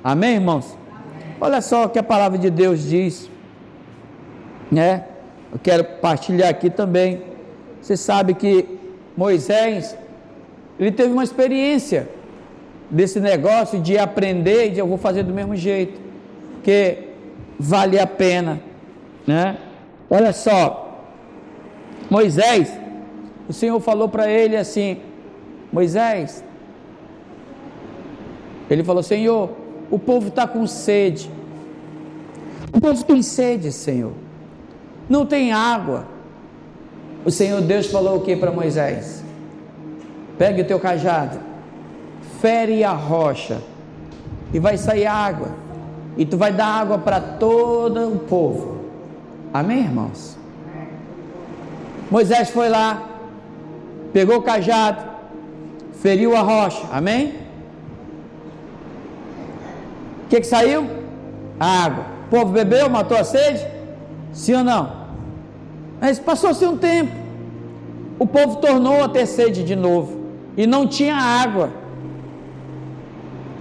Amém, irmãos? Olha só o que a palavra de Deus diz, né? Eu quero partilhar aqui também. Você sabe que Moisés, ele teve uma experiência desse negócio de aprender e de eu vou fazer do mesmo jeito, que vale a pena, né? Olha só, Moisés, o Senhor falou para ele assim: Moisés, ele falou: Senhor, o povo está com sede, o povo tem sede, Senhor, não tem água. O Senhor Deus falou o que para Moisés? Pegue o teu cajado, fere a rocha, e vai sair água, e tu vai dar água para todo o povo. Amém, irmãos? Moisés foi lá, pegou o cajado, feriu a rocha. Amém? O que saiu? A água. O povo bebeu, matou a sede? Sim ou não? Mas passou-se um tempo, o povo tornou a ter sede de novo, e não tinha água.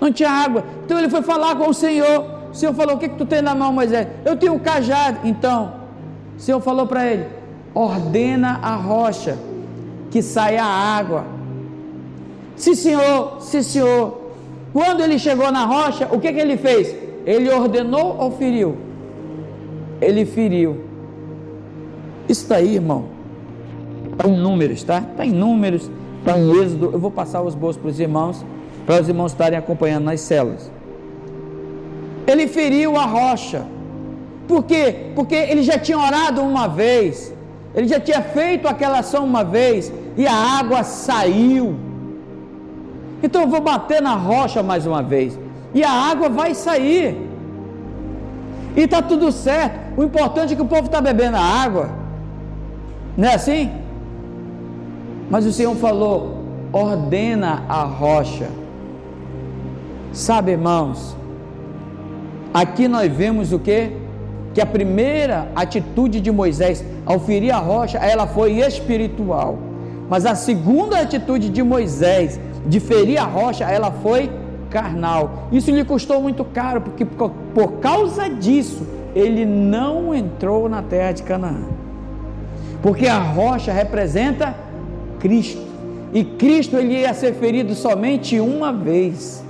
Não tinha água. Então ele foi falar com o Senhor. O Senhor falou: o que tu tem na mão, Moisés? Eu tenho um cajado. Então o Senhor falou para ele: ordena a rocha que saia a água. Sim, Senhor, sim, Senhor. Quando ele chegou na rocha, o que ele fez? Ele ordenou ou feriu? Ele feriu. Isso está aí, irmão, está em Números, tá? Está em Números, está em Êxodo. Eu vou passar os bolsos para os irmãos estarem acompanhando nas células. Ele feriu a rocha. Por quê? Porque ele já tinha orado uma vez, ele já tinha feito aquela ação uma vez, e a água saiu. Então eu vou bater na rocha mais uma vez, e a água vai sair, e está tudo certo. O importante é que o povo está bebendo a água, não é assim? Mas o Senhor falou: ordena a rocha. Sabe, irmãos, aqui nós vemos o quê? Que a primeira atitude de Moisés ao ferir a rocha, ela foi espiritual, mas a segunda atitude de Moisés de ferir a rocha, ela foi carnal. Isso lhe custou muito caro, porque por causa disso ele não entrou na terra de Canaã, porque a rocha representa Cristo, e Cristo ele ia ser ferido somente uma vez.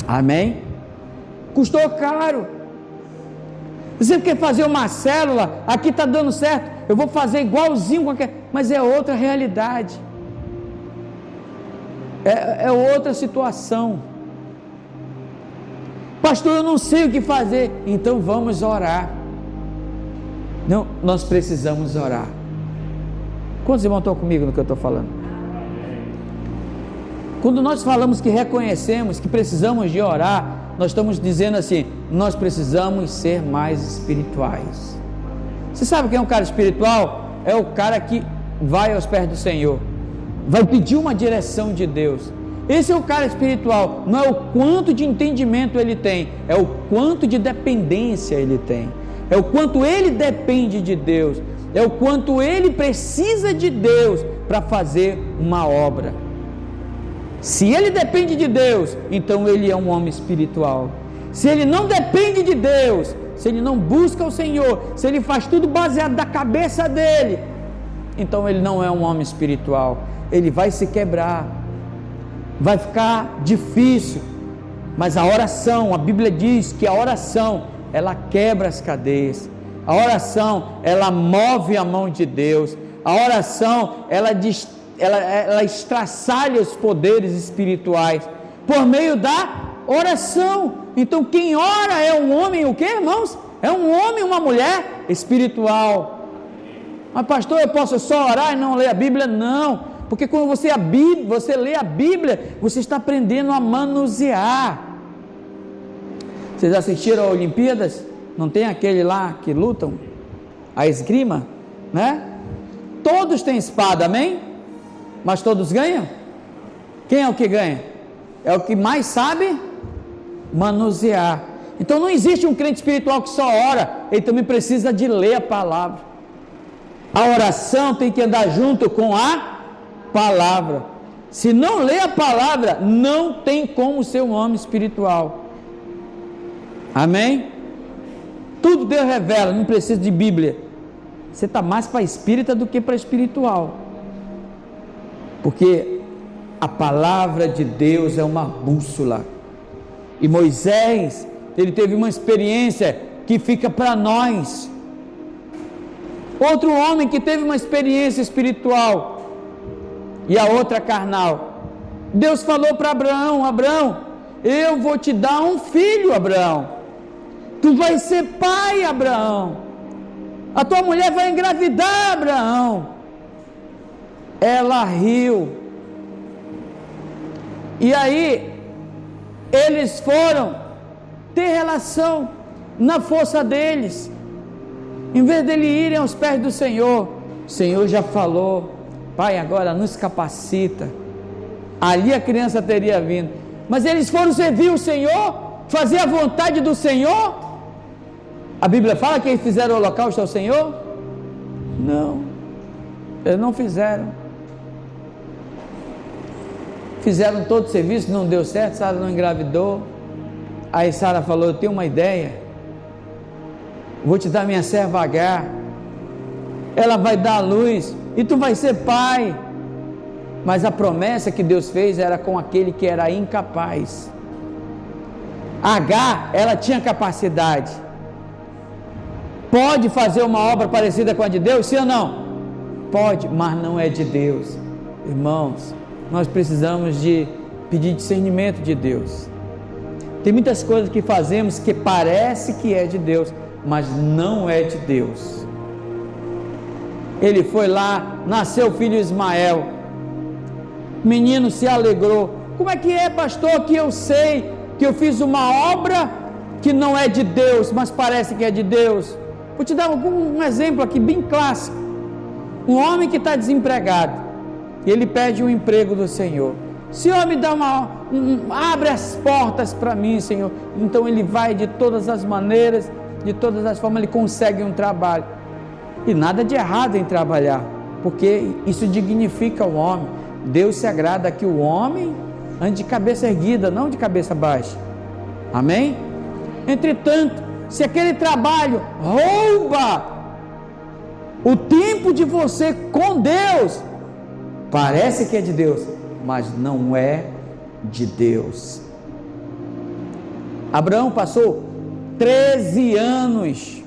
Amém? Custou caro. Você quer fazer uma célula, aqui está dando certo, eu vou fazer igualzinho qualquer, mas é outra realidade, é outra situação. Pastor, eu não sei o que fazer. Então vamos orar. Não, nós precisamos orar. Quantos irmãos estão comigo no que eu estou falando? Quando nós falamos que reconhecemos que precisamos de orar, nós estamos dizendo assim: nós precisamos ser mais espirituais. Você sabe quem é um cara espiritual? É o cara que vai aos pés do Senhor, vai pedir uma direção de Deus. Esse é o cara espiritual. Não é o quanto de entendimento ele tem, é o quanto de dependência ele tem, é o quanto ele depende de Deus, é o quanto ele precisa de Deus para fazer uma obra. Se ele depende de Deus, então ele é um homem espiritual. Se ele não depende de Deus, se ele não busca o Senhor, se ele faz tudo baseado da cabeça dele, então ele não é um homem espiritual. Ele vai se quebrar, vai ficar difícil. Mas a oração, a Bíblia diz que a oração, ela quebra as cadeias. A oração, ela move a mão de Deus. A oração, ela estraçalha os poderes espirituais por meio da oração. Então quem ora é um homem, o que, irmãos? É um homem, uma mulher espiritual. Mas pastor, eu posso só orar e não ler a Bíblia? Não, porque quando você lê a Bíblia, você está aprendendo a manusear. Vocês assistiram a Olimpíadas? Não tem aquele lá que lutam? A esgrima, né? Todos têm espada, amém? Mas todos ganham? Quem é o que ganha? É o que mais sabe manusear. Então não existe um crente espiritual que só ora, ele também precisa de ler a palavra. A oração tem que andar junto com a palavra. Se não lê a palavra, não tem como ser um homem espiritual. Amém? Tudo Deus revela, não precisa de Bíblia. Você está mais para espírita do que para espiritual. Porque a palavra de Deus é uma bússola. E Moisés, ele teve uma experiência que fica para nós. Outro homem que teve uma experiência espiritual e a outra carnal. Deus falou para Abraão: Abraão, eu vou te dar um filho, Abraão. Tu vais ser pai, Abraão. A tua mulher vai engravidar, Abraão. Ela riu. E aí, eles foram ter relação na força deles. Em vez dele irem aos pés do Senhor, o Senhor já falou: Pai, agora nos capacita. Ali a criança teria vindo. Mas eles foram servir o Senhor, fazer a vontade do Senhor. A Bíblia fala que eles fizeram o holocausto ao Senhor? Não, eles não fizeram. Fizeram todo o serviço, não deu certo, Sara não engravidou. Aí Sara falou: eu tenho uma ideia, vou te dar minha serva Agar, ela vai dar a luz e tu vai ser pai. Mas a promessa que Deus fez era com aquele que era incapaz. Agar, ela tinha capacidade, pode fazer uma obra parecida com a de Deus, sim ou não? Pode, mas não é de Deus. Irmãos, nós precisamos de pedir discernimento de Deus. Tem muitas coisas que fazemos que parece que é de Deus, mas não é de Deus. Ele foi lá, nasceu o filho Ismael, o menino se alegrou. Como é que é, pastor, que eu sei que eu fiz uma obra que não é de Deus, mas parece que é de Deus? Vou te dar um exemplo aqui bem clássico. Um homem que está desempregado, e ele pede um emprego do Senhor. Senhor, me dá abre as portas para mim, Senhor. Então ele vai de todas as maneiras, de todas as formas, ele consegue um trabalho. E nada de errado em trabalhar, porque isso dignifica o homem. Deus se agrada que o homem ande de cabeça erguida, não de cabeça baixa. Amém? Entretanto, se aquele trabalho rouba o tempo de você com Deus, parece que é de Deus, mas não é de Deus. Abraão passou 13 anos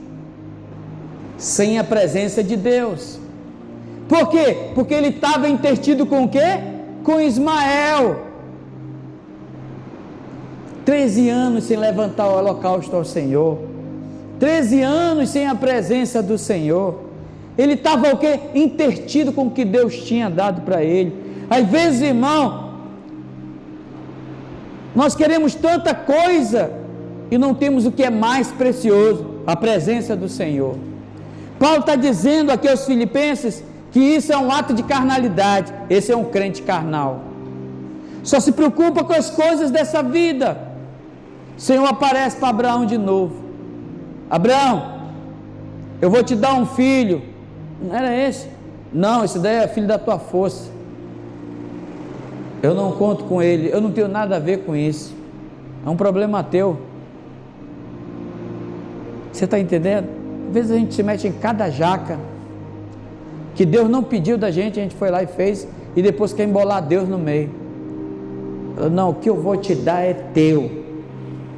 sem a presença de Deus. Por quê? Porque ele estava intertido com o quê? Com Ismael. 13 anos sem levantar o holocausto ao Senhor. 13 anos sem a presença do Senhor. Ele estava o quê? Intertido com o que Deus tinha dado para ele. Às vezes, irmão, nós queremos tanta coisa e não temos o que é mais precioso, a presença do Senhor. Paulo está dizendo aqui aos Filipenses que isso é um ato de carnalidade. Esse é um crente carnal, só se preocupa com as coisas dessa vida. O Senhor aparece para Abraão de novo: Abraão, eu vou te dar um filho. Não era esse? Não, esse daí é filho da tua força. Eu não conto com ele, eu não tenho nada a ver com isso, é um problema teu. Você está entendendo? Às vezes a gente se mete em cada jaca que Deus não pediu da gente, a gente foi lá e fez, e depois quer embolar Deus no meio. Não, o que eu vou te dar é teu,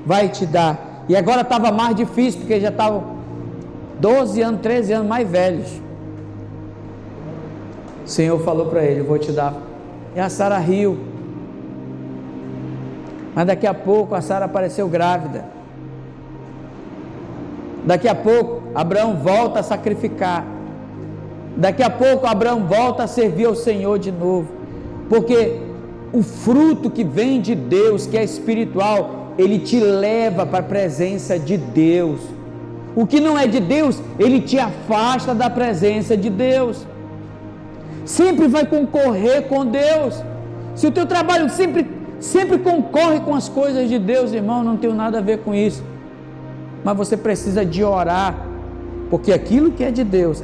vai te dar. E agora estava mais difícil, porque já estavam 12 anos, 13 anos mais velhos. O Senhor falou para ele: eu vou te dar. E a Sara riu, mas daqui a pouco a Sara apareceu grávida. Daqui a pouco Abraão volta a sacrificar. Daqui a pouco Abraão volta a servir ao Senhor de novo, porque o fruto que vem de Deus, que é espiritual, ele te leva para a presença de Deus. O que não é de Deus, ele te afasta da presença de Deus. Sempre vai concorrer com Deus. Se o teu trabalho sempre concorre com as coisas de Deus, irmão, não tem nada a ver com isso. Mas você precisa de orar, porque aquilo que é de Deus,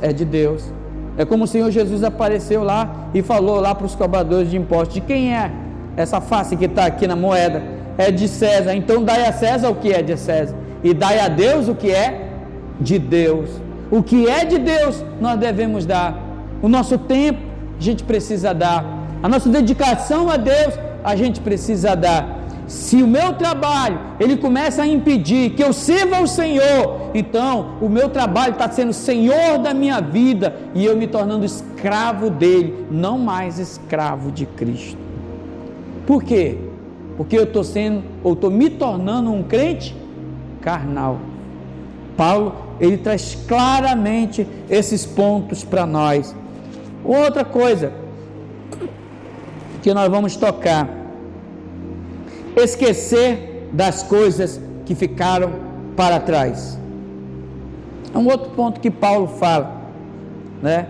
É como o Senhor Jesus apareceu lá e falou lá para os cobradores de impostos: de quem é essa face que está aqui na moeda? É de César. Então dai a César o que é de César, e dai a Deus o que é de Deus. O que é de Deus nós devemos dar. O nosso tempo a gente precisa dar. A nossa dedicação a Deus a gente precisa dar. Se o meu trabalho ele começa a impedir que eu sirva ao Senhor, então o meu trabalho está sendo Senhor da minha vida e eu me tornando escravo dele, não mais escravo de Cristo. Por quê? Porque eu estou me tornando um crente carnal. Paulo, ele traz claramente esses pontos para nós. Outra coisa que nós vamos tocar: esquecer das coisas que ficaram para trás. É um outro ponto que Paulo fala, né?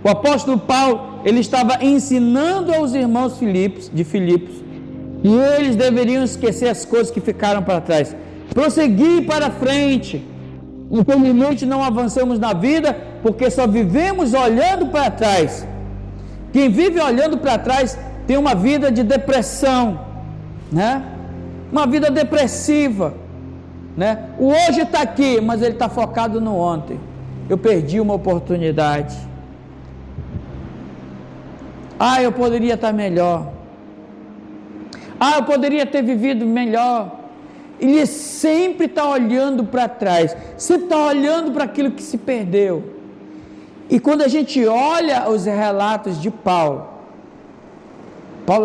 O apóstolo Paulo, ele estava ensinando aos irmãos de Filipos, e eles deveriam esquecer as coisas que ficaram para trás, prosseguir para frente. Infelizmente não avançamos na vida, porque só vivemos olhando para trás. Quem vive olhando para trás tem uma vida de depressão, né? Uma vida depressiva, né? O hoje está aqui, mas ele está focado no ontem. Eu perdi uma oportunidade. Eu poderia estar melhor. Eu poderia ter vivido melhor. Ele sempre está olhando para trás, sempre está olhando para aquilo que se perdeu. E quando a gente olha os relatos de Paulo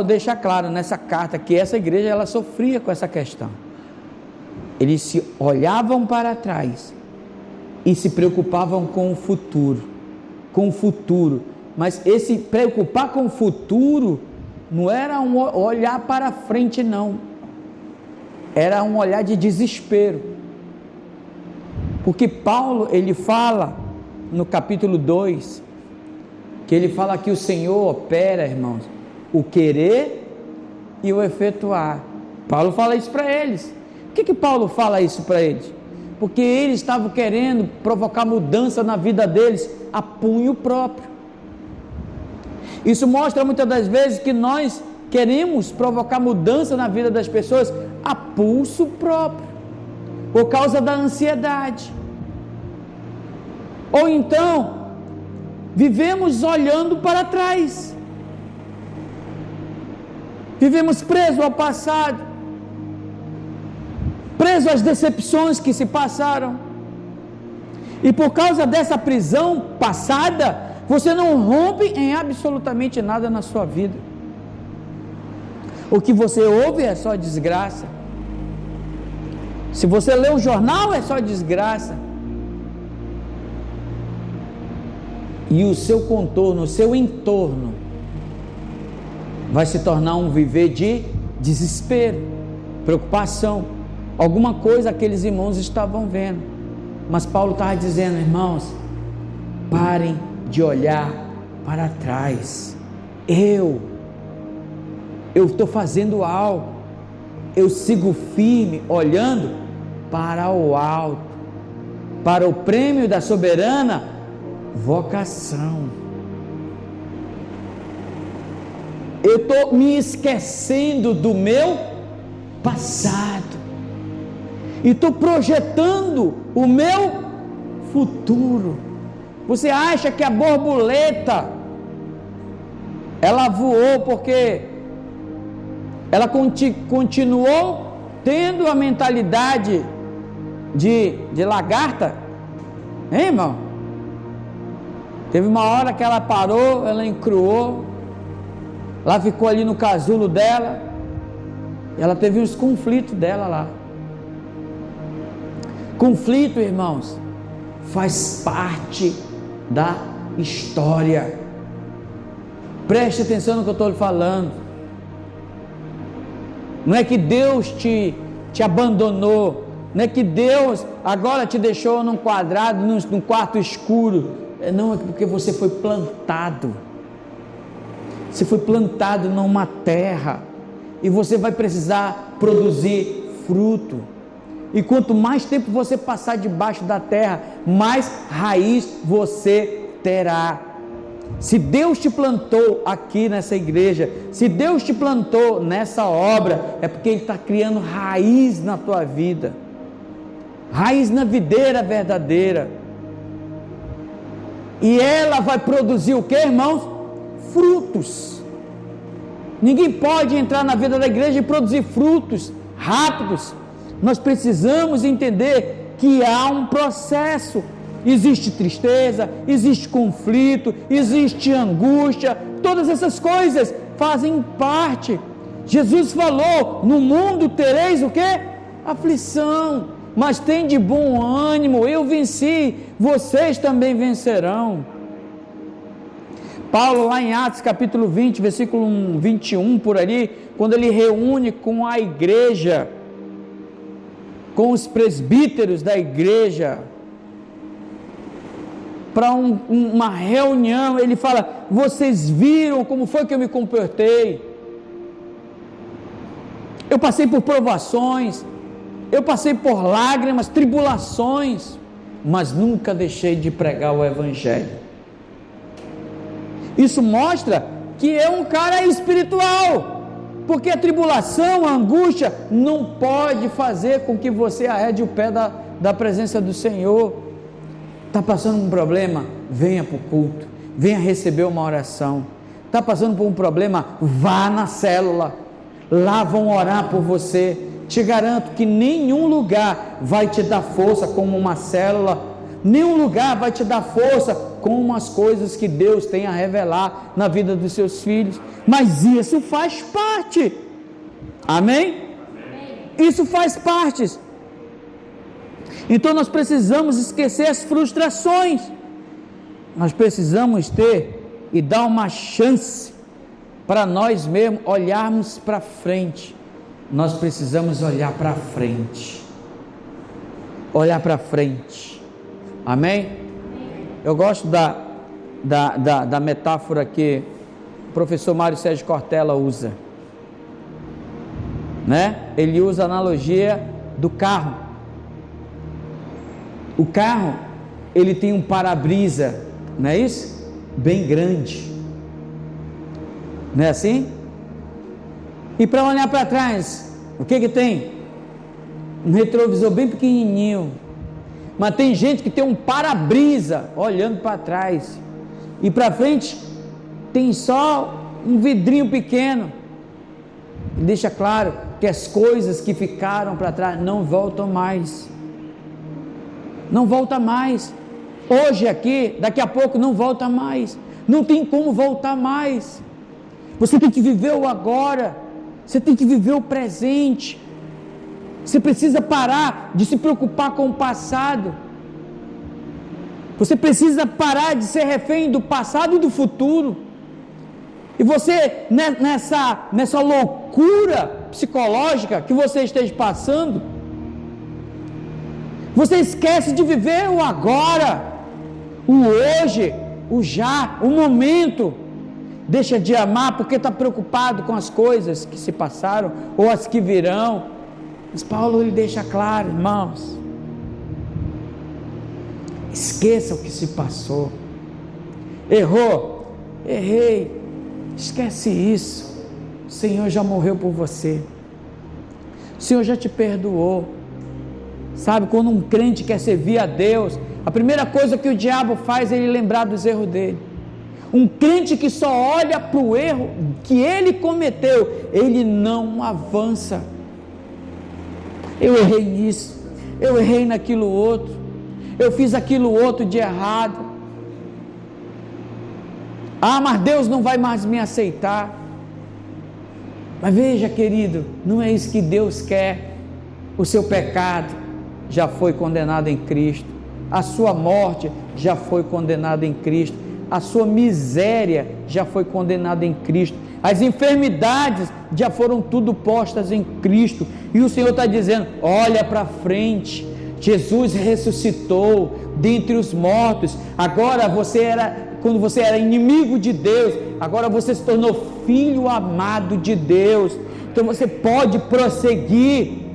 deixa claro nessa carta que essa igreja ela sofria com essa questão. Eles se olhavam para trás e se preocupavam com o futuro, mas esse preocupar com o futuro não era um olhar para frente, não. Era um olhar de desespero, porque Paulo, ele fala no capítulo 2, que ele fala que o Senhor opera, irmãos, o querer e o efetuar. Paulo fala isso para eles. Por que Paulo fala isso para eles? Porque eles estavam querendo provocar mudança na vida deles a punho próprio. Isso mostra muitas das vezes que nós queremos provocar mudança na vida das pessoas a pulso próprio, por causa da ansiedade. Ou então, vivemos olhando para trás, vivemos presos ao passado, presos às decepções que se passaram, e por causa dessa prisão passada, você não rompe em absolutamente nada na sua vida. O que você ouve é só desgraça. Se você lê o jornal é só desgraça. E o seu contorno, o seu entorno vai se tornar um viver de desespero, preocupação, alguma coisa aqueles irmãos estavam vendo. Mas Paulo estava dizendo: irmãos, parem de olhar para trás. Eu estou fazendo algo, eu sigo firme, olhando para o alto, para o prêmio da soberana vocação. Eu estou me esquecendo do meu passado e estou projetando o meu futuro. Você acha que a borboleta ela voou porque ela continuou tendo a mentalidade de lagarta? Hein, irmão? Teve uma hora que ela parou, ela encruou, ela ficou ali no casulo dela, e ela teve uns conflitos dela lá. Conflito, irmãos, faz parte da história. Preste atenção no que eu estou lhe falando. Não é que Deus te abandonou, não é que Deus agora te deixou num quadrado, num quarto escuro. Não, é porque você foi plantado. Você foi plantado numa terra e você vai precisar produzir fruto. E quanto mais tempo você passar debaixo da terra, mais raiz você terá. Se Deus te plantou aqui nessa igreja, se Deus te plantou nessa obra, é porque Ele está criando raiz na tua vida, raiz na videira verdadeira, e ela vai produzir o que, irmãos? Frutos. Ninguém pode entrar na vida da igreja e produzir frutos rápidos. Nós precisamos entender que há um processo. Existe tristeza, existe conflito, existe angústia, todas essas coisas fazem parte. Jesus falou: no mundo tereis o quê? Aflição, mas tem de bom ânimo, eu venci, vocês também vencerão. Paulo, lá em Atos capítulo 20, versículo 21, por ali, quando ele reúne com a igreja, com os presbíteros da igreja, para uma reunião, ele fala: vocês viram como foi que eu me comportei? Eu passei por provações, eu passei por lágrimas, tribulações, mas nunca deixei de pregar o evangelho. Isso mostra que é um cara espiritual, porque a tribulação, a angústia não pode fazer com que você arrede o pé da presença do Senhor. Está passando um problema? Venha para o culto, venha receber uma oração. Está passando por um problema? Vá na célula, lá vão orar por você. Te garanto que nenhum lugar vai te dar força como uma célula, nenhum lugar vai te dar força como as coisas que Deus tem a revelar na vida dos seus filhos, mas isso faz parte, amém? Isso faz parte. Então nós precisamos esquecer as frustrações, nós precisamos ter e dar uma chance para nós mesmos olharmos para frente. Nós precisamos olhar para frente, olhar para frente, amém? Eu gosto da metáfora que o professor Mário Sérgio Cortella usa, né? Ele usa a analogia do carro. O carro, ele tem um para-brisa, não é isso? Bem grande, não é assim? E para olhar para trás, o que tem? Um retrovisor bem pequenininho. Mas tem gente que tem um para-brisa olhando para trás, e para frente tem só um vidrinho pequeno. E deixa claro que as coisas que ficaram para trás não voltam mais. Não volta mais. Hoje aqui, daqui a pouco não volta mais. Não tem como voltar mais. Você tem que viver o agora. Você tem que viver o presente. Você precisa parar de se preocupar com o passado. Você precisa parar de ser refém do passado e do futuro. E você, nessa loucura psicológica que você esteja passando, você esquece de viver o agora, o hoje, o já, o momento. Deixa de amar porque está preocupado com as coisas que se passaram ou as que virão. Mas Paulo, ele deixa claro, irmãos, esqueça o que se passou. Errou? Errei. Esquece isso. O Senhor já morreu por você. O Senhor já te perdoou. Sabe, quando um crente quer servir a Deus, a primeira coisa que o diabo faz é ele lembrar dos erros dele. Um crente que só olha para o erro que ele cometeu, ele não avança. Eu errei nisso, eu errei naquilo outro, eu fiz aquilo outro de errado. Ah, mas Deus não vai mais me aceitar. Mas veja, querido, não é isso que Deus quer. O seu pecado já foi condenado em Cristo, a sua morte já foi condenada em Cristo, a sua miséria já foi condenada em Cristo, as enfermidades já foram tudo postas em Cristo, e o Senhor está dizendo: olha para frente, Jesus ressuscitou dentre os mortos. Agora quando você era inimigo de Deus, agora você se tornou filho amado de Deus. Então você pode prosseguir,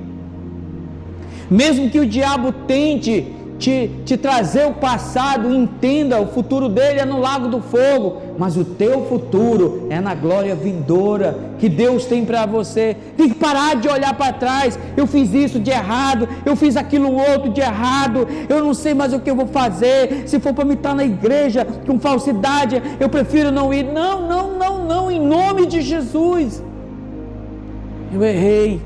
mesmo que o diabo tente te trazer o passado, entenda, o futuro dele é no lago do fogo, mas o teu futuro é na glória vindoura que Deus tem para você. Tem que parar de olhar para trás. Eu fiz isso de errado, eu fiz aquilo outro de errado, eu não sei mais o que eu vou fazer. Se for para me estar na igreja com falsidade, eu prefiro não ir. Não, em nome de Jesus. Eu errei,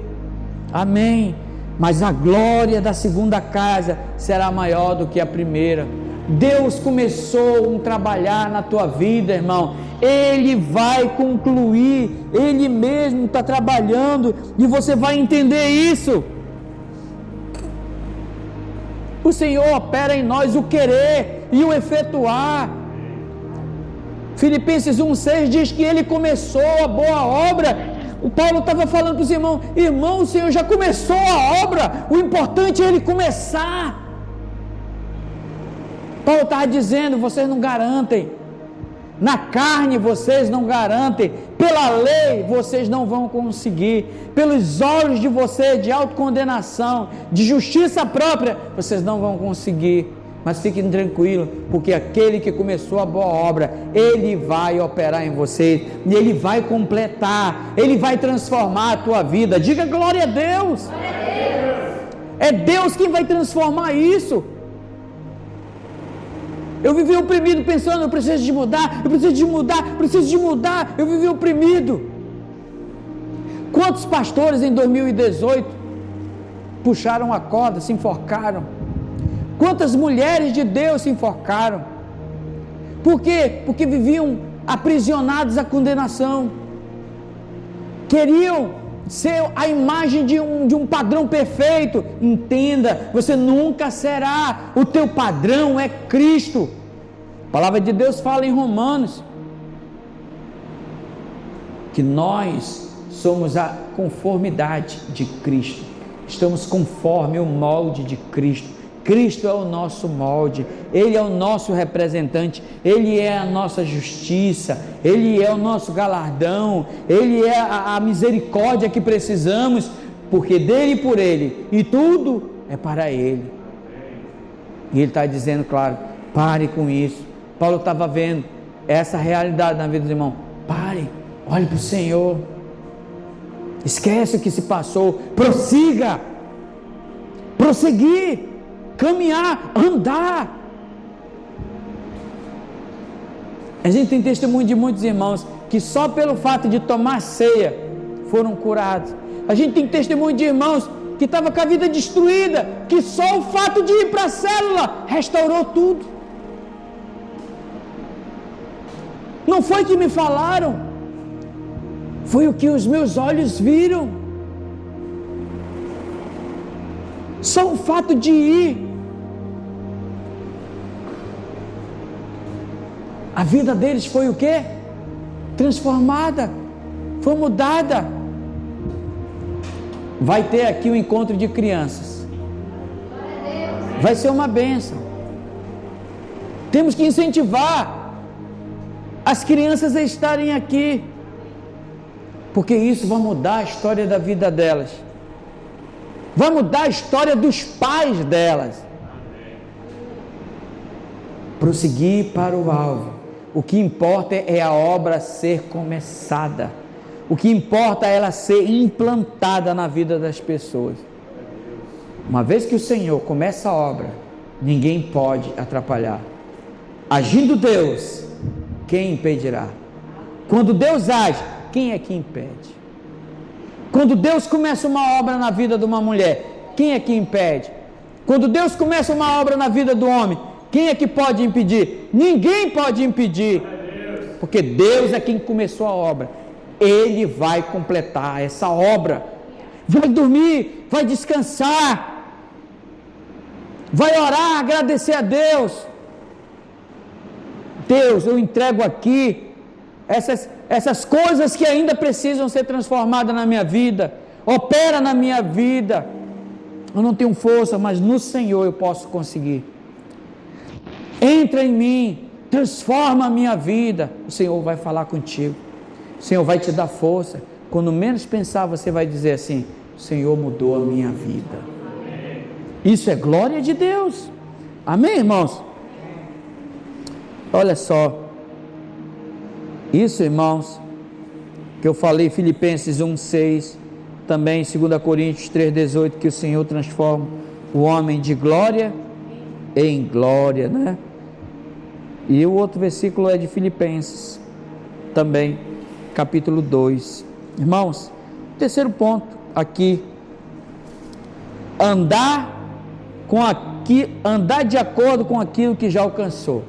amém, mas a glória da segunda casa será maior do que a primeira. Deus começou um trabalhar na tua vida, irmão, Ele vai concluir, Ele mesmo está trabalhando, e você vai entender isso. O Senhor opera em nós o querer e o efetuar. Filipenses 1,6 diz que Ele começou a boa obra. O Paulo estava falando para os irmãos: irmão, o Senhor já começou a obra, o importante é Ele começar. Paulo estava dizendo: vocês não garantem, na carne vocês não garantem, pela lei vocês não vão conseguir, pelos olhos de vocês de autocondenação, de justiça própria, vocês não vão conseguir. Mas fiquem tranquilos, porque aquele que começou a boa obra, Ele vai operar em vocês, e Ele vai completar, Ele vai transformar a tua vida. Diga glória a Deus. Glória a Deus. É Deus quem vai transformar isso. Eu vivi oprimido pensando: eu preciso de mudar, eu preciso de mudar, preciso de mudar. Eu vivi oprimido. Quantos pastores em 2018 puxaram a corda, se enforcaram? Quantas mulheres de Deus se enforcaram? Por quê? Porque viviam aprisionados à condenação. Queriam ser a imagem de um padrão perfeito. Entenda, você nunca será. O teu padrão é Cristo. A palavra de Deus fala em Romanos que nós somos a conformidade de Cristo. Estamos conforme o molde de Cristo. Cristo é o nosso molde, Ele é o nosso representante, Ele é a nossa justiça, Ele é o nosso galardão, Ele é a misericórdia que precisamos, porque dele e por Ele, e tudo é para Ele. E Ele está dizendo, claro, pare com isso. Paulo estava vendo essa realidade na vida dos irmãos. Pare, olhe para o Senhor, esquece o que se passou, prossiga, prosseguir, caminhar, andar. A gente tem testemunho de muitos irmãos que só pelo fato de tomar ceia foram curados. A gente tem testemunho de irmãos que estavam com a vida destruída, que só o fato de ir para a célula restaurou tudo. Não foi que me falaram, foi o que os meus olhos viram. Só o fato de ir, a vida deles foi o quê? Transformada, foi mudada. Vai ter aqui um encontro de crianças, vai ser uma bênção. Temos que incentivar as crianças a estarem aqui, porque isso vai mudar a história da vida delas, vai mudar a história dos pais delas. Prosseguir para o alvo. O que importa é a obra ser começada. O que importa é ela ser implantada na vida das pessoas. Uma vez que o Senhor começa a obra, ninguém pode atrapalhar. Agindo Deus, quem impedirá? Quando Deus age, quem é que impede? Quando Deus começa uma obra na vida de uma mulher, quem é que impede? Quando Deus começa uma obra na vida do homem, quem é que pode impedir? Ninguém pode impedir, porque Deus é quem começou a obra. Ele vai completar essa obra. Vai dormir, vai descansar, vai orar, agradecer a Deus. Deus, eu entrego aqui essas coisas que ainda precisam ser transformadas na minha vida. Opera na minha vida. Eu não tenho força, mas no Senhor eu posso conseguir. Entra em mim, transforma a minha vida. O Senhor vai falar contigo, o Senhor vai te dar força. Quando menos pensar, você vai dizer assim: o Senhor mudou a minha vida. Isso é glória de Deus. Amém, irmãos? Olha só, isso, irmãos, que eu falei, Filipenses 1,6, também 2 Coríntios 3,18, que o Senhor transforma o homem de glória em glória, né? E o outro versículo é de Filipenses, também, capítulo 2. Irmãos, terceiro ponto aqui, andar de acordo com aquilo que já alcançou.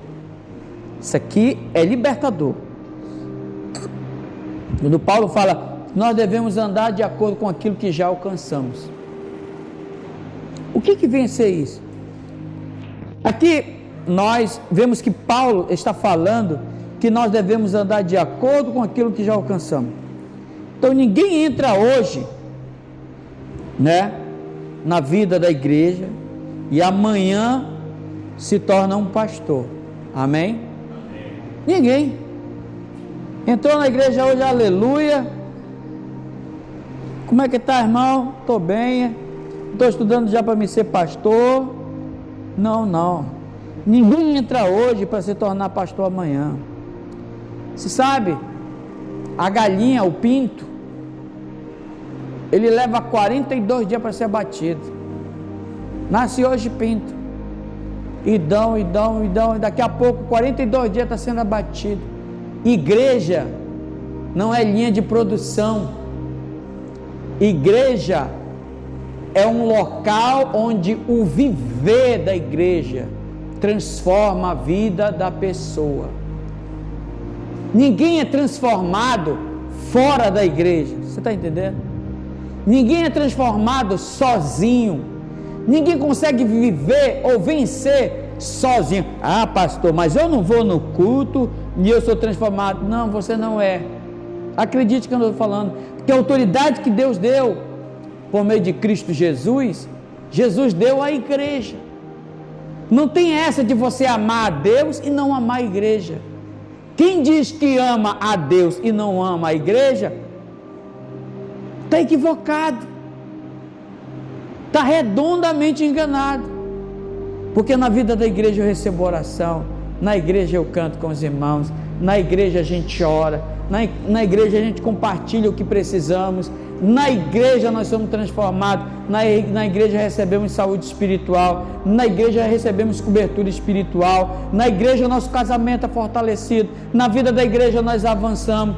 Isso aqui é libertador. Quando Paulo fala, nós devemos andar de acordo com aquilo que já alcançamos. O que vem a ser isso? Aqui nós vemos que Paulo está falando que nós devemos andar de acordo com aquilo que já alcançamos. Então ninguém entra hoje, né, na vida da igreja e amanhã se torna um pastor. Amém? Ninguém. Entrou na igreja hoje, aleluia. Como é que está, irmão? Estou bem. Estou estudando já para me ser pastor. Não. Ninguém entra hoje para se tornar pastor amanhã. Você sabe, a galinha, o pinto, ele leva 42 dias para ser abatido. Nasce hoje pinto. Idão, e daqui a pouco 42 dias está sendo abatido. Igreja não é linha de produção. Igreja é um local onde o viver da igreja transforma a vida da pessoa. Ninguém é transformado fora da igreja. Você está entendendo? Ninguém é transformado sozinho. Ninguém consegue viver ou vencer sozinho. Ah, pastor, mas eu não vou no culto e eu sou transformado. Não, você não é. Acredite que eu estou falando. Porque a autoridade que Deus deu por meio de Cristo Jesus, Jesus deu à igreja. Não tem essa de você amar a Deus e não amar a igreja. Quem diz que ama a Deus e não ama a igreja, está equivocado. Está redondamente enganado. Porque na vida da igreja eu recebo oração, na igreja eu canto com os irmãos, na igreja a gente ora, na igreja a gente compartilha o que precisamos, na igreja nós somos transformados, na igreja recebemos saúde espiritual, na igreja recebemos cobertura espiritual, na igreja nosso casamento é fortalecido, na vida da igreja nós avançamos,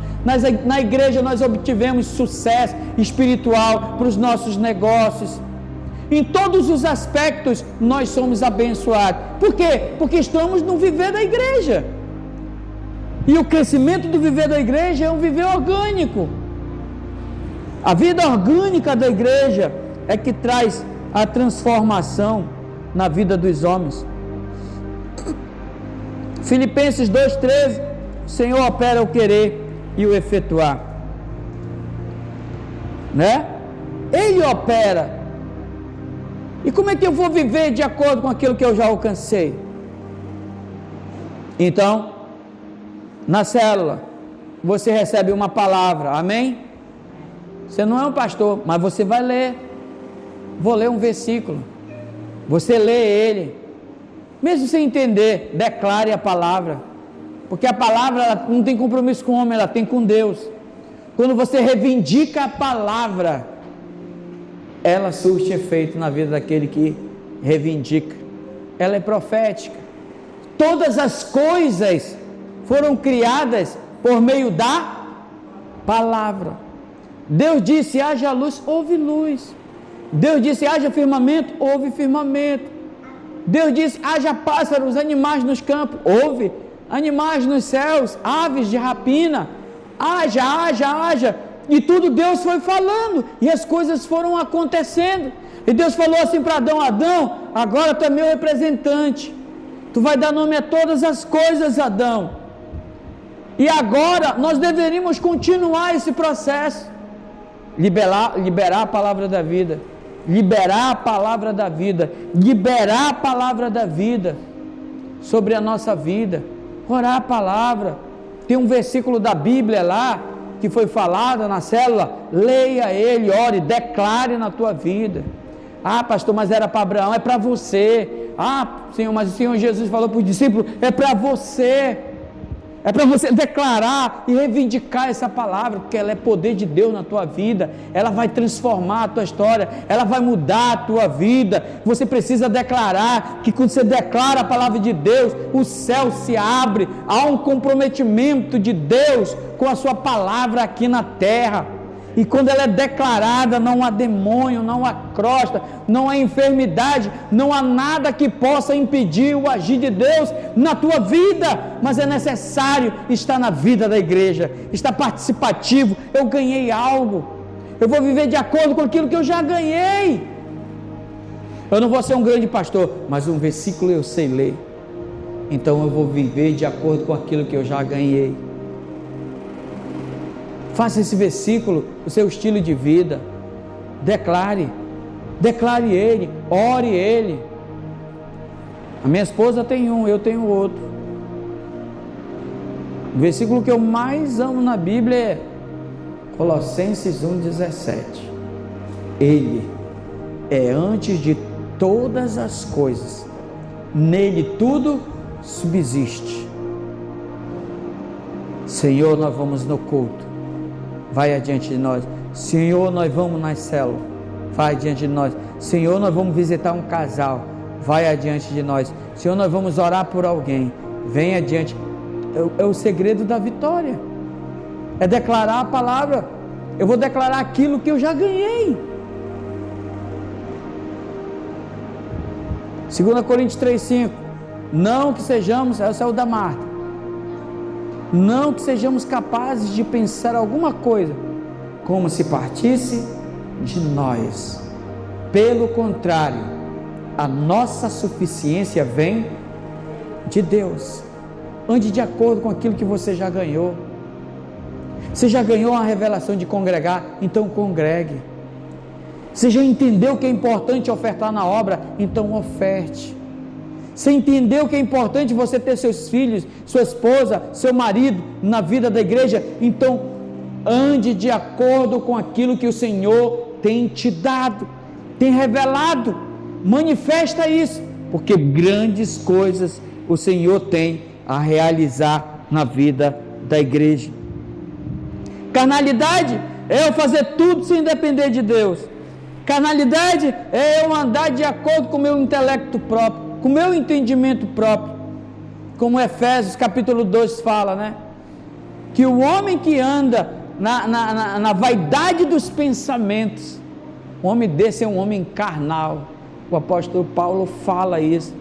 na igreja nós obtivemos sucesso espiritual para os nossos negócios. Em todos os aspectos nós somos abençoados. Por quê? Porque estamos no viver da igreja. E o crescimento do viver da igreja é um viver orgânico. A vida orgânica da igreja é que traz a transformação na vida dos homens. Filipenses 2,13, o Senhor opera o querer e o efetuar. Né? Ele opera. E como é que eu vou viver de acordo com aquilo que eu já alcancei? Então, na célula, você recebe uma palavra, amém? Você não é um pastor, mas você vai ler. Vou ler um versículo. Você lê ele. Mesmo sem entender, declare a palavra. Porque a palavra ela não tem compromisso com o homem, ela tem com Deus. Quando você reivindica a palavra, ela surte efeito na vida daquele que reivindica. Ela é profética. Todas as coisas foram criadas por meio da palavra. Deus disse: haja luz, houve luz. Deus disse: haja firmamento, houve firmamento. Deus disse: haja pássaros, animais nos campos, houve animais nos céus, aves de rapina, haja. E tudo Deus foi falando, e as coisas foram acontecendo. E Deus falou assim para Adão: Adão, agora tu é meu representante, tu vai dar nome a todas as coisas, Adão. E agora nós deveríamos continuar esse processo, liberar a palavra da vida, liberar a palavra da vida, liberar a palavra da vida sobre a nossa vida, orar a palavra. Tem um versículo da Bíblia lá que foi falado na célula, leia ele, ore, declare na tua vida. Ah, pastor, mas era para Abraão, é para você. Ah, Senhor, mas o Senhor Jesus falou para os discípulos, é para você declarar e reivindicar essa palavra, porque ela é poder de Deus na tua vida, ela vai transformar a tua história, ela vai mudar a tua vida. Você precisa declarar, que quando você declara a palavra de Deus, o céu se abre, há um comprometimento de Deus com a sua palavra aqui na terra. E quando ela é declarada, não há demônio, não há crosta, não há enfermidade, não há nada que possa impedir o agir de Deus na tua vida. Mas é necessário estar na vida da igreja, estar participativo. Eu ganhei algo, eu vou viver de acordo com aquilo que eu já ganhei. Eu não vou ser um grande pastor, mas um versículo eu sei ler, então eu vou viver de acordo com aquilo que eu já ganhei. Faça esse versículo o seu estilo de vida. Declare ele, ore ele. A minha esposa tem um, eu tenho outro. O versículo que eu mais amo na Bíblia é Colossenses 1,17. Ele é antes de todas as coisas, nele tudo subsiste. Senhor, nós vamos no culto, vai adiante de nós. Senhor, nós vamos nas células, vai adiante de nós. Senhor, nós vamos visitar um casal, vai adiante de nós. Senhor, nós vamos orar por alguém, vem adiante. É o segredo da vitória, é declarar a palavra. Eu vou declarar aquilo que eu já ganhei. 2 Coríntios 3,5. Não que sejamos, essa é o da Marta, não que sejamos capazes de pensar alguma coisa como se partisse de nós. Pelo contrário, a nossa suficiência vem de Deus. Ande de acordo com aquilo que você já ganhou. Você já ganhou a revelação de congregar, então congregue. Você já entendeu que é importante ofertar na obra, então oferte. Você entendeu que é importante você ter seus filhos, sua esposa, seu marido na vida da igreja, então ande de acordo com aquilo que o Senhor tem te dado, tem revelado. Manifesta isso, porque grandes coisas o Senhor tem a realizar na vida da igreja. Carnalidade é eu fazer tudo sem depender de Deus. Carnalidade é eu andar de acordo com o meu intelecto próprio, com o meu entendimento próprio, como Efésios capítulo 2 fala, né? Que o homem que anda na vaidade dos pensamentos, um homem desse é um homem carnal. O apóstolo Paulo fala isso.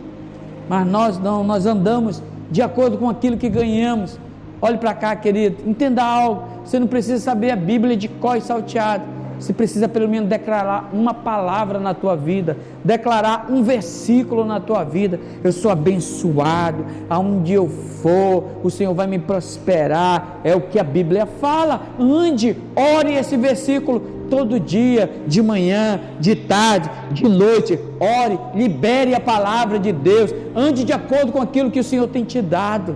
Mas nós não, nós andamos de acordo com aquilo que ganhamos. Olhe para cá, querido, entenda algo. Você não precisa saber a Bíblia de cor e salteado. Você precisa pelo menos declarar uma palavra na tua vida, declarar um versículo na tua vida. Eu sou abençoado, aonde eu for, o Senhor vai me prosperar, é o que a Bíblia fala. Ande, ore esse versículo todo dia, de manhã, de tarde, de noite. Ore, libere a palavra de Deus, ande de acordo com aquilo que o Senhor tem te dado.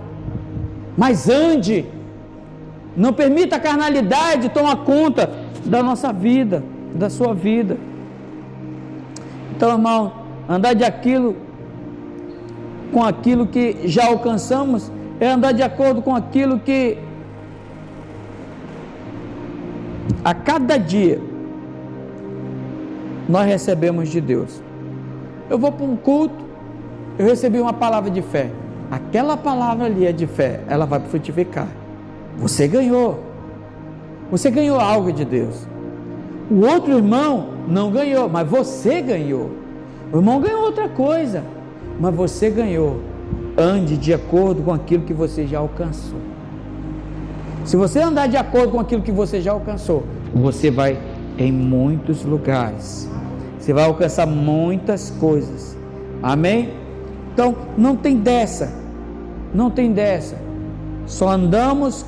Mas ande, não permita a carnalidade tomar conta da nossa vida, da sua vida. Então, irmão, andar de aquilo com aquilo que já alcançamos é andar de acordo com aquilo que a cada dia nós recebemos de Deus. Eu vou para um culto, eu recebi uma palavra de fé, aquela palavra ali é de fé, ela vai frutificar. Você ganhou algo de Deus. O outro irmão não ganhou, mas você ganhou. O irmão ganhou outra coisa, mas você ganhou. Ande de acordo com aquilo que você já alcançou. Se você andar de acordo com aquilo que você já alcançou, você vai em muitos lugares, você vai alcançar muitas coisas. Amém? Então não tem dessa, só andamos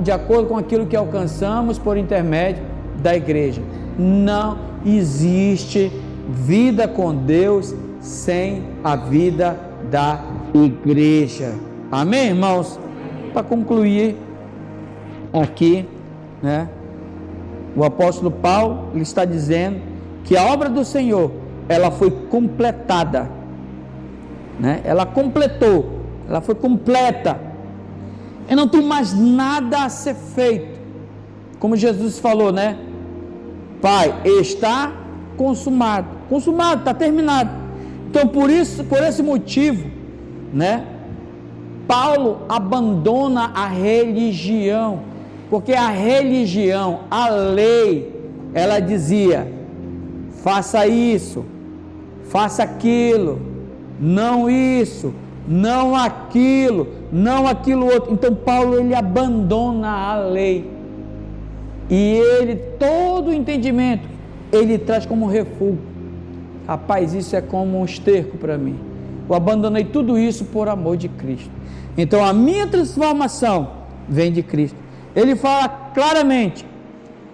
de acordo com aquilo que alcançamos por intermédio da igreja. Não existe vida com Deus sem a vida da igreja. Amém, irmãos? Para concluir aqui, né? O apóstolo Paulo, ele está dizendo que a obra do Senhor, ela foi completada né? Ela completou, ela foi completa. E não tem mais nada a ser feito. Como Jesus falou, né? Pai, está consumado. Consumado, está terminado. Então, por esse motivo, né? Paulo abandona a religião, porque a religião, a lei, ela dizia: faça isso, faça aquilo, não isso, não aquilo, não aquilo outro. Então Paulo, ele abandona a lei, e ele, todo o entendimento, ele traz como refúgio. Rapaz, isso é como um esterco para mim. Eu abandonei tudo isso por amor de Cristo. Então a minha transformação vem de Cristo. Ele fala claramente: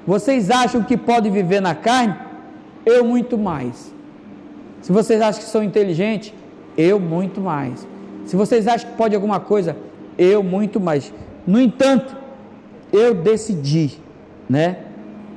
vocês acham que podem viver na carne? Eu muito mais. Se vocês acham que são inteligentes, eu muito mais. Se vocês acham que pode alguma coisa, eu muito mais. No entanto, eu decidi, né?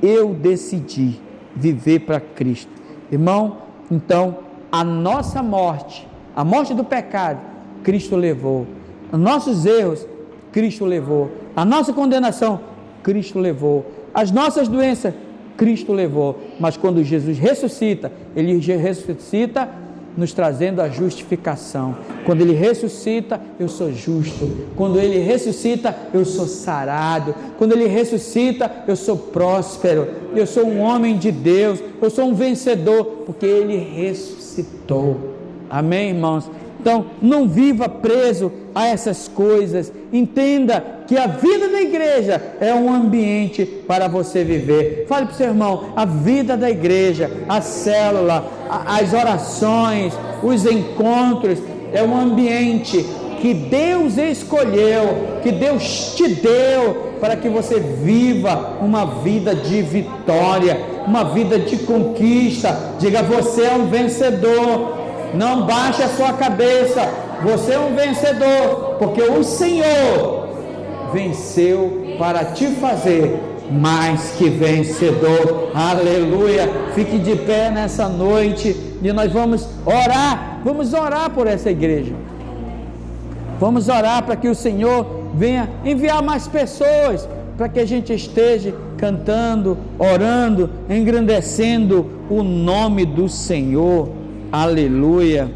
Eu decidi viver para Cristo. Irmão, então, a nossa morte, a morte do pecado, Cristo levou. Os nossos erros, Cristo levou. A nossa condenação, Cristo levou. As nossas doenças, Cristo levou. Mas quando Jesus ressuscita, Ele ressuscita nos trazendo a justificação. Quando Ele ressuscita, eu sou justo. Quando Ele ressuscita, eu sou sarado. Quando Ele ressuscita, eu sou próspero. Eu sou um homem de Deus. Eu sou um vencedor, porque Ele ressuscitou. Amém, irmãos? Então, não viva preso a essas coisas. Entenda que a vida da igreja é um ambiente para você viver. Fale para o seu irmão: a vida da igreja, a célula, as orações, os encontros, é um ambiente que Deus escolheu, que Deus te deu, para que você viva uma vida de vitória, uma vida de conquista. Diga: você é um vencedor. Não baixe a sua cabeça, você é um vencedor, porque o Senhor venceu para te fazer mais que vencedor. Aleluia. Fique de pé nessa noite e nós vamos orar por essa igreja. Vamos orar para que o Senhor venha enviar mais pessoas, para que a gente esteja cantando, orando, engrandecendo o nome do Senhor. Aleluia.